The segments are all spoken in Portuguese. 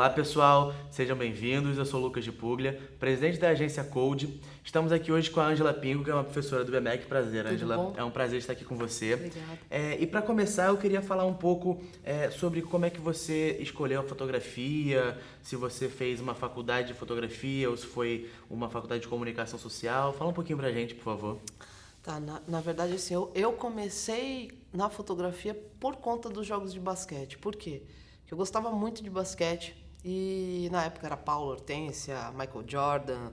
Olá pessoal, sejam bem-vindos, eu sou o Lucas de Puglia, presidente da agência Code. Estamos aqui hoje com a Ângela Pingo, que é uma professora do BMEC. Prazer, Ângela, é um prazer estar aqui com você. Obrigada. E para começar, eu queria falar um pouco sobre como é que você escolheu a fotografia, se você fez uma faculdade de fotografia ou se foi uma faculdade de comunicação social. Fala um pouquinho pra gente, por favor. Tá, na verdade, assim, eu comecei na fotografia por conta dos jogos de basquete. Por quê? Porque eu gostava muito de basquete e na época era Paulo Hortência, Michael Jordan,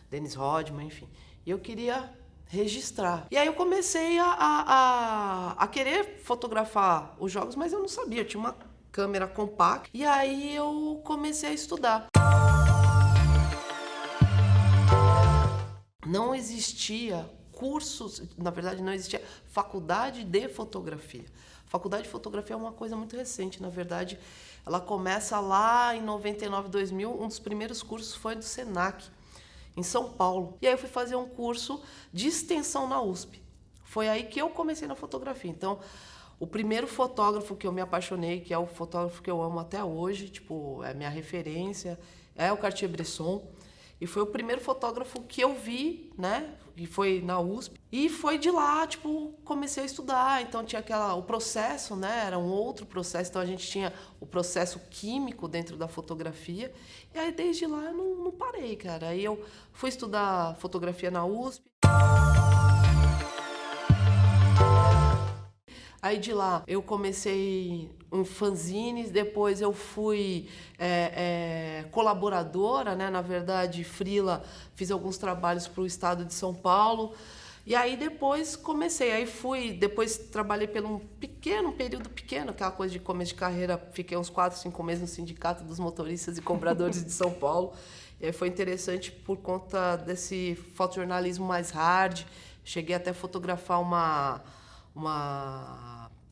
Dennis Rodman, enfim. E eu queria registrar. E aí eu comecei a querer fotografar os jogos, mas eu não sabia, eu tinha uma câmera compacta. E aí eu comecei a estudar. Não existia cursos, na verdade não existia faculdade de fotografia. Faculdade de fotografia é uma coisa muito recente, na verdade, ela começa lá em 99, 2000, um dos primeiros cursos foi do Senac, em São Paulo. E aí eu fui fazer um curso de extensão na USP. Foi aí que eu comecei na fotografia. Então, o primeiro fotógrafo que eu me apaixonei, que é o fotógrafo que eu amo até hoje, tipo, é minha referência, é o Cartier-Bresson. E foi o primeiro fotógrafo que eu vi, né? Que foi na USP. E foi de lá, tipo, comecei a estudar. Então tinha o processo, né? Era um outro processo. Então a gente tinha o processo químico dentro da fotografia. E aí desde lá eu não parei, cara. Aí eu fui estudar fotografia na USP. Aí de lá eu comecei em fanzines, depois eu fui colaboradora, né? Na verdade, freela, fiz alguns trabalhos para o estado de São Paulo. E aí depois comecei, depois trabalhei por um período pequeno, aquela coisa de começo de carreira, fiquei uns 4, 5 meses no Sindicato dos Motoristas e Compradores de São Paulo. E aí foi interessante por conta desse fotojornalismo mais hard. Cheguei até a fotografar uma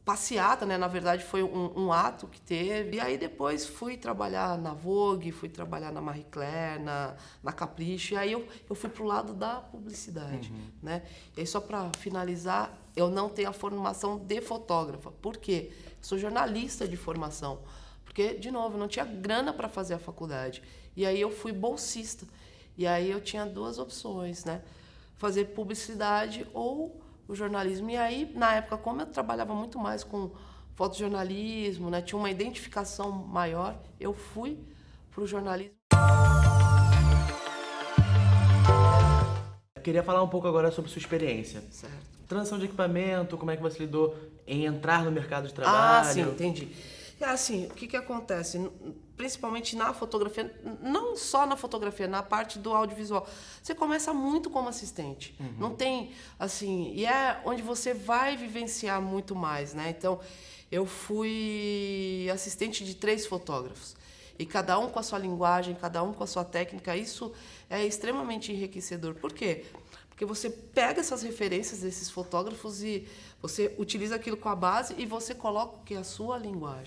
passeata, né? Na verdade, foi um ato que teve. E aí depois fui trabalhar na Vogue, fui trabalhar na Marie Claire, na Capricho. E aí eu fui pro lado da publicidade, né? E aí, só para finalizar, eu não tenho a formação de fotógrafa. Por quê? Eu sou jornalista de formação. Porque, de novo, eu não tinha grana para fazer a faculdade. E aí eu fui bolsista. E aí eu tinha duas opções, né? Fazer publicidade ou o jornalismo. E aí, na época, como eu trabalhava muito mais com fotojornalismo, né, tinha uma identificação maior, eu fui para o jornalismo. Eu queria falar um pouco agora sobre sua experiência. Certo. Transição de equipamento, como é que você lidou em entrar no mercado de trabalho? Ah, sim, entendi. Assim, o que acontece? Principalmente na fotografia, não só na fotografia, na parte do audiovisual. Você começa muito como assistente. Não tem, assim... E é onde você vai vivenciar muito mais, né? Então, eu fui assistente de 3 fotógrafos. E cada um com a sua linguagem, cada um com a sua técnica. Isso é extremamente enriquecedor. Por quê? Porque você pega essas referências desses fotógrafos e você utiliza aquilo com a base e você coloca o que é a sua linguagem.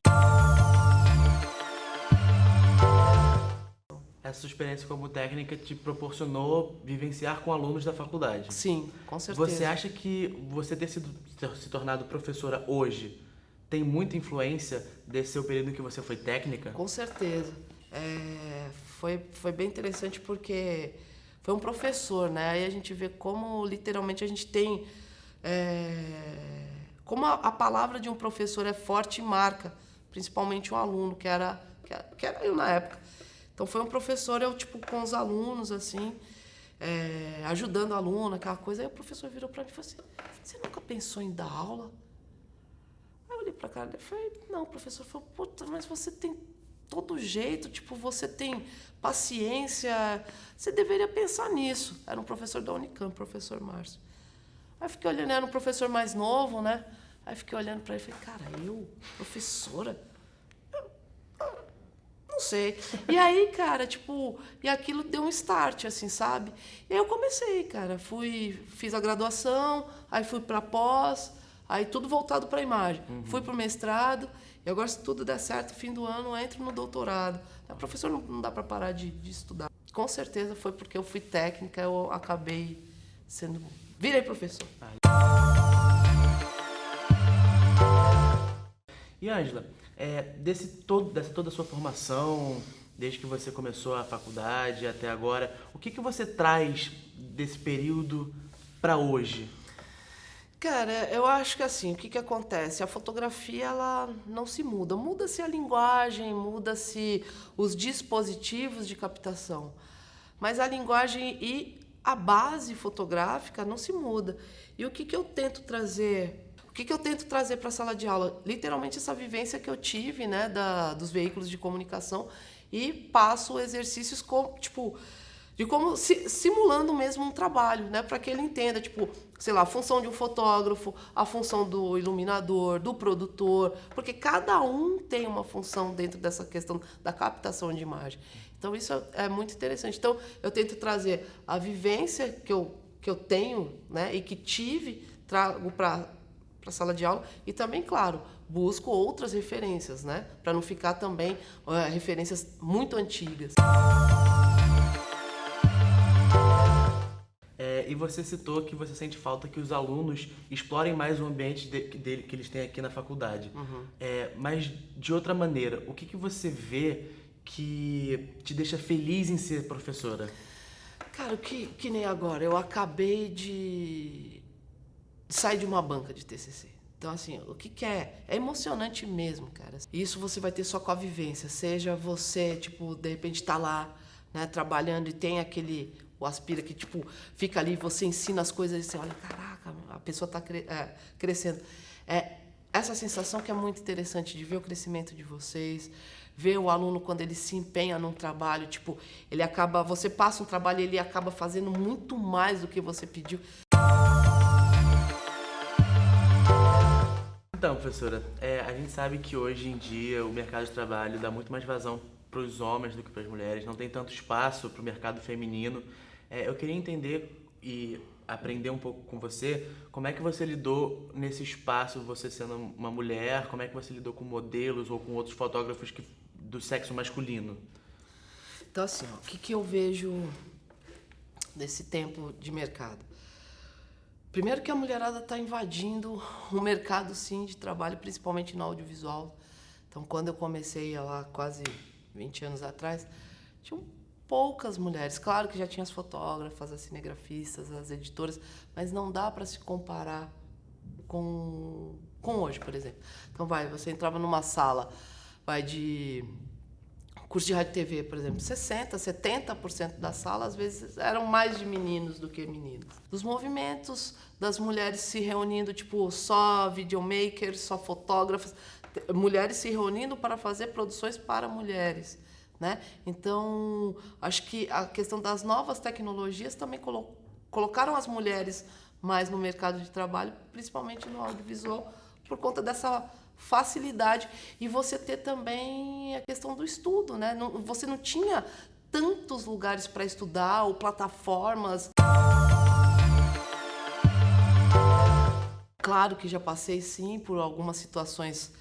Essa sua experiência como técnica te proporcionou vivenciar com alunos da faculdade. Sim, com certeza. Você acha que você ter se tornado professora hoje tem muita influência desse seu período em que você foi técnica? Com certeza. Foi bem interessante porque foi um professor, né? Aí a gente vê como literalmente a gente tem... como a palavra de um professor é forte e marca, principalmente um aluno, que era eu na época. Então foi um professor, eu tipo com os alunos, assim, ajudando o aluno, aquela coisa. Aí o professor virou para mim e falou assim: "Você nunca pensou em dar aula?" Aí eu olhei para a cara dele e falei: "Não, o professor falou, puta, mas você tem todo jeito, tipo, você tem paciência, você deveria pensar nisso." Era um professor da Unicamp, professor Márcio. Aí fiquei olhando, era um professor mais novo, né? Aí fiquei olhando para ele e falei: "Cara, eu, professora? Não sei." E aí, cara, tipo, e aquilo deu um start, assim, sabe? E aí eu comecei, cara, fiz a graduação, aí fui pra pós, aí tudo voltado pra imagem. Fui pro mestrado, e agora, se tudo der certo, fim do ano, eu entro no doutorado. Professor, não dá pra parar de estudar. Com certeza foi porque eu fui técnica, eu acabei virei professor. E Ângela, dessa toda a sua formação, desde que você começou a faculdade até agora, o que você traz desse período para hoje? Cara, eu acho que assim, o que que acontece? A fotografia, ela não se muda. Muda-se a linguagem, muda-se os dispositivos de captação. Mas a linguagem e a base fotográfica não se muda. E o que que eu tento trazer? O que que eu tento trazer para a sala de aula? Literalmente essa vivência que eu tive, né, dos veículos de comunicação e passo exercícios como, tipo, de como simulando mesmo um trabalho, né, para que ele entenda, tipo, sei lá, a função de um fotógrafo, a função do iluminador, do produtor, porque cada um tem uma função dentro dessa questão da captação de imagem. Então isso é muito interessante. Então eu tento trazer a vivência que eu tenho, né, e que tive, trago para a sala de aula e também, claro, busco outras referências, né, para não ficar também referências muito antigas. E você citou que você sente falta que os alunos explorem mais o ambiente que eles têm aqui na faculdade. Mas, de outra maneira, o que você vê que te deixa feliz em ser professora? Cara, que nem agora, eu acabei de sair de uma banca de TCC. Então, assim, o que é? É emocionante mesmo, cara. Isso você vai ter só com a vivência. Seja você, tipo, de repente tá lá, né, trabalhando e tem o aspira que, tipo, fica ali, você ensina as coisas e você olha, caraca, a pessoa tá crescendo. Essa sensação que é muito interessante de ver o crescimento de vocês, ver o aluno quando ele se empenha num trabalho, tipo, você passa um trabalho e ele acaba fazendo muito mais do que você pediu. Então, professora, a gente sabe que hoje em dia o mercado de trabalho dá muito mais vazão para os homens do que para as mulheres, não tem tanto espaço para o mercado feminino. Eu queria entender e aprender um pouco com você como é que você lidou nesse espaço, você sendo uma mulher, como é que você lidou com modelos ou com outros fotógrafos do sexo masculino? Então, assim, ó, o que eu vejo nesse tempo de mercado? Primeiro que a mulherada está invadindo o mercado, sim, de trabalho, principalmente no audiovisual. Então, quando eu comecei lá quase 20 anos atrás, tinham poucas mulheres. Claro que já tinha as fotógrafas, as cinegrafistas, as editoras, mas não dá para se comparar com hoje, por exemplo. Então, você entrava numa sala, de curso de rádio e TV, por exemplo, 60%, 70% da sala, às vezes, eram mais de meninos do que meninas. Dos movimentos das mulheres se reunindo, tipo, só videomakers, só fotógrafas, mulheres se reunindo para fazer produções para mulheres, né? Então, acho que a questão das novas tecnologias também colocaram as mulheres mais no mercado de trabalho, principalmente no audiovisual, por conta dessa facilidade. E você ter também a questão do estudo, né? Você não tinha tantos lugares para estudar ou plataformas. Claro que já passei, sim, por algumas situações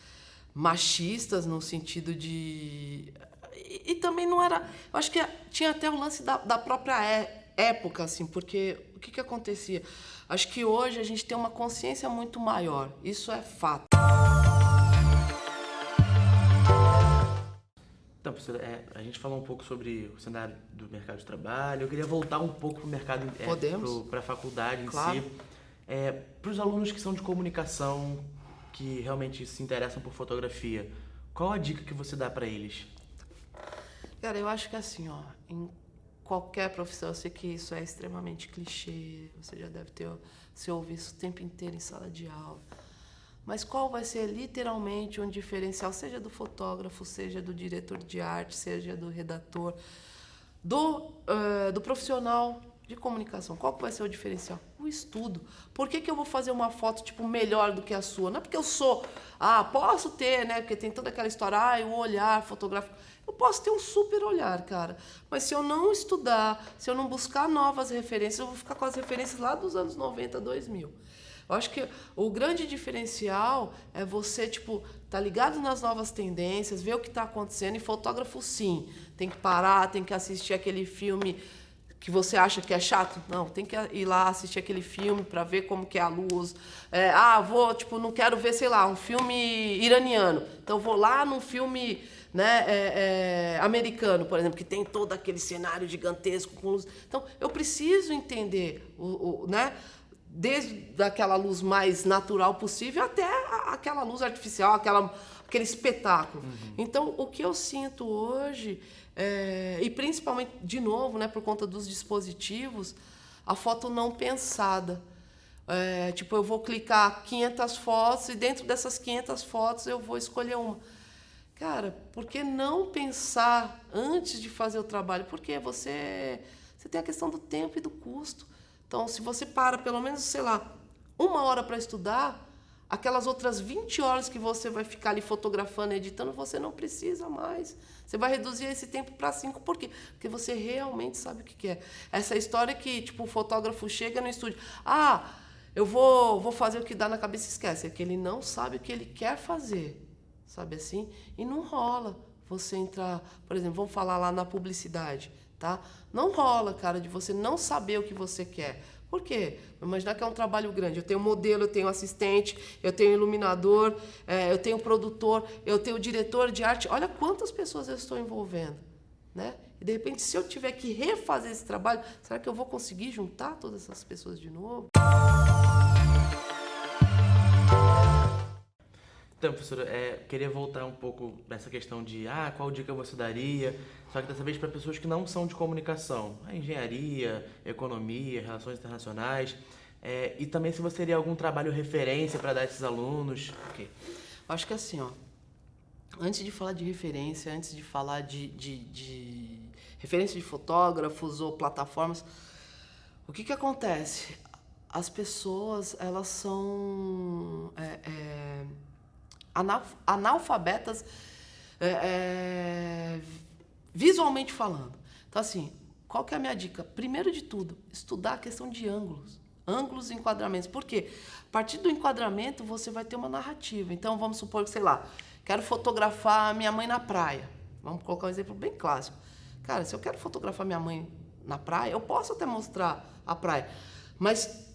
machistas, no sentido de... E também não era... Eu acho que tinha até o lance da própria época, assim, porque o que acontecia? Acho que hoje a gente tem uma consciência muito maior. Isso é fato. Então, professora, a gente falou um pouco sobre o cenário do mercado de trabalho. Eu queria voltar um pouco para o mercado, para a faculdade em claro. si. Para os alunos que são de comunicação, que realmente se interessam por fotografia, qual a dica que você dá para eles? Cara, eu acho que assim, ó, em qualquer profissão, eu sei que isso é extremamente clichê, você já deve se ouvir isso o tempo inteiro em sala de aula. Mas qual vai ser literalmente um diferencial, seja do fotógrafo, seja do diretor de arte, seja do redator, do profissional de comunicação? Qual que vai ser o diferencial? O estudo. Por que eu vou fazer uma foto tipo melhor do que a sua? Não é porque eu sou... posso ter, né? Porque tem toda aquela história, o olhar fotográfico. Eu posso ter um super olhar, cara. Mas se eu não estudar, se eu não buscar novas referências, eu vou ficar com as referências lá dos anos 90, 2000. Eu acho que o grande diferencial é você, tipo, tá ligado nas novas tendências, ver o que está acontecendo. E fotógrafo, sim, tem que parar, tem que assistir aquele filme que você acha que é chato. Não, tem que ir lá assistir aquele filme para ver como que é a luz. Não quero ver, sei lá, um filme iraniano. Então, vou lá num filme, né, americano, por exemplo, que tem todo aquele cenário gigantesco com luz. Então, eu preciso entender, né, desde aquela luz mais natural possível até aquela luz artificial, aquele espetáculo. Então, o que eu sinto hoje, e principalmente, de novo, né, por conta dos dispositivos, a foto não pensada. Tipo, eu vou clicar 500 fotos e dentro dessas 500 fotos eu vou escolher uma. Cara, por que não pensar antes de fazer o trabalho? Porque você tem a questão do tempo e do custo. Então, se você para pelo menos, sei lá, 1 hora para estudar, aquelas outras 20 horas que você vai ficar ali fotografando, editando, você não precisa mais. Você vai reduzir esse tempo para 5. Por quê? Porque você realmente sabe o que quer. Essa história que, tipo, o fotógrafo chega no estúdio, eu vou fazer o que dá na cabeça e esquece. É que ele não sabe o que ele quer fazer. Sabe assim? E não rola você entrar, por exemplo, vamos falar lá na publicidade, tá? Não rola, cara, de você não saber o que você quer. Por quê? Imaginar que é um trabalho grande. Eu tenho modelo, eu tenho assistente, eu tenho iluminador, eu tenho produtor, eu tenho diretor de arte. Olha quantas pessoas eu estou envolvendo, né? E, de repente, se eu tiver que refazer esse trabalho, será que eu vou conseguir juntar todas essas pessoas de novo? Então, professora, queria voltar um pouco nessa questão de qual dica você daria, só que dessa vez para pessoas que não são de comunicação, engenharia, economia, relações internacionais, e também se você teria algum trabalho referência para dar a esses alunos. Okay. Acho que assim, antes de falar de referência, antes de falar de referência de fotógrafos ou plataformas, o que acontece? As pessoas, elas são analfabetas visualmente falando. Então, assim, qual que é a minha dica? Primeiro de tudo, estudar a questão de ângulos e enquadramentos. Por quê? A partir do enquadramento, você vai ter uma narrativa. Então, vamos supor que, sei lá, quero fotografar minha mãe na praia. Vamos colocar um exemplo bem clássico. Cara, se eu quero fotografar minha mãe na praia, eu posso até mostrar a praia, mas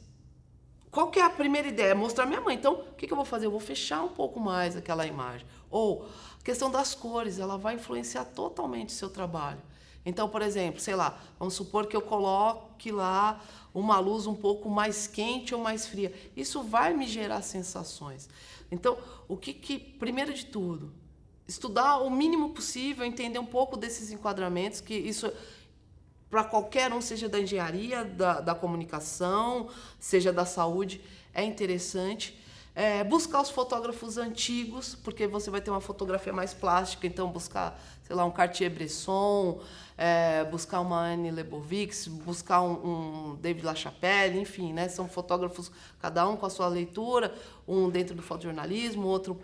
qual que é a primeira ideia? Mostrar minha mãe. Então, o que eu vou fazer? Eu vou fechar um pouco mais aquela imagem. Ou, a questão das cores, ela vai influenciar totalmente o seu trabalho. Então, por exemplo, sei lá, vamos supor que eu coloque lá uma luz um pouco mais quente ou mais fria. Isso vai me gerar sensações. Então, primeiro de tudo, estudar o mínimo possível, entender um pouco desses enquadramentos, que isso para qualquer um, seja da engenharia, da comunicação, seja da saúde, é interessante. Buscar os fotógrafos antigos, porque você vai ter uma fotografia mais plástica, então buscar, sei lá, um Cartier-Bresson, buscar uma Annie Leibovitz, buscar um David LaChapelle, enfim, né? São fotógrafos, cada um com a sua leitura, um dentro do fotojornalismo, outro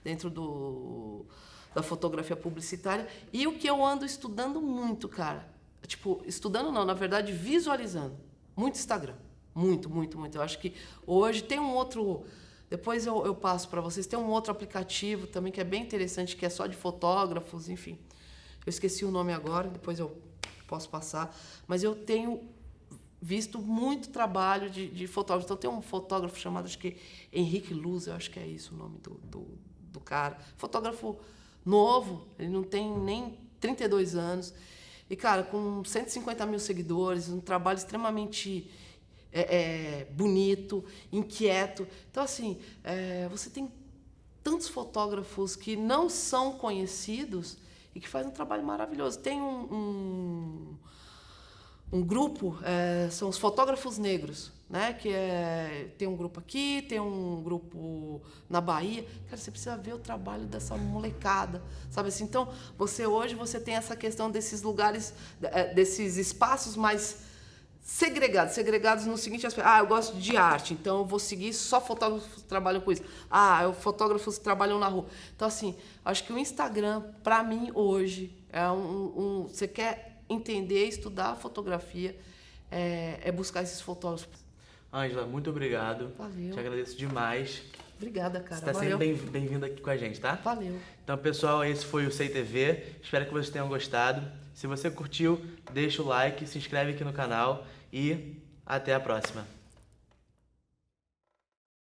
dentro da fotografia publicitária. E o que eu ando estudando muito, cara, tipo, estudando não, na verdade, visualizando. Muito Instagram. Muito, muito, muito. Eu acho que hoje tem um outro... Depois eu passo para vocês. Tem um outro aplicativo também que é bem interessante, que é só de fotógrafos, enfim. Eu esqueci o nome agora, depois eu posso passar. Mas eu tenho visto muito trabalho de fotógrafo. Então, tem um fotógrafo chamado, acho que Henrique Luz, eu acho que é isso o nome do cara. Fotógrafo novo, ele não tem nem 32 anos. E, cara, com 150 mil seguidores, um trabalho extremamente bonito, inquieto. Então, assim, você tem tantos fotógrafos que não são conhecidos e que fazem um trabalho maravilhoso. Tem um grupo, são os fotógrafos negros, né? Que tem um grupo aqui, tem um grupo na Bahia. Cara, você precisa ver o trabalho dessa molecada, sabe assim? Então, hoje você tem essa questão desses lugares, desses espaços mais segregados no seguinte aspecto. Eu gosto de arte, então eu vou seguir só fotógrafos que trabalham com isso. Fotógrafos que trabalham na rua. Então, assim, acho que o Instagram, para mim, hoje, você quer entender, estudar a fotografia, buscar esses fotógrafos. Ângela, muito obrigado. Valeu. Te agradeço demais. Obrigada, cara. Você está sempre bem-vindo aqui com a gente, tá? Valeu. Então, pessoal, esse foi o Sei TV. Espero que vocês tenham gostado. Se você curtiu, deixa o like, se inscreve aqui no canal e até a próxima.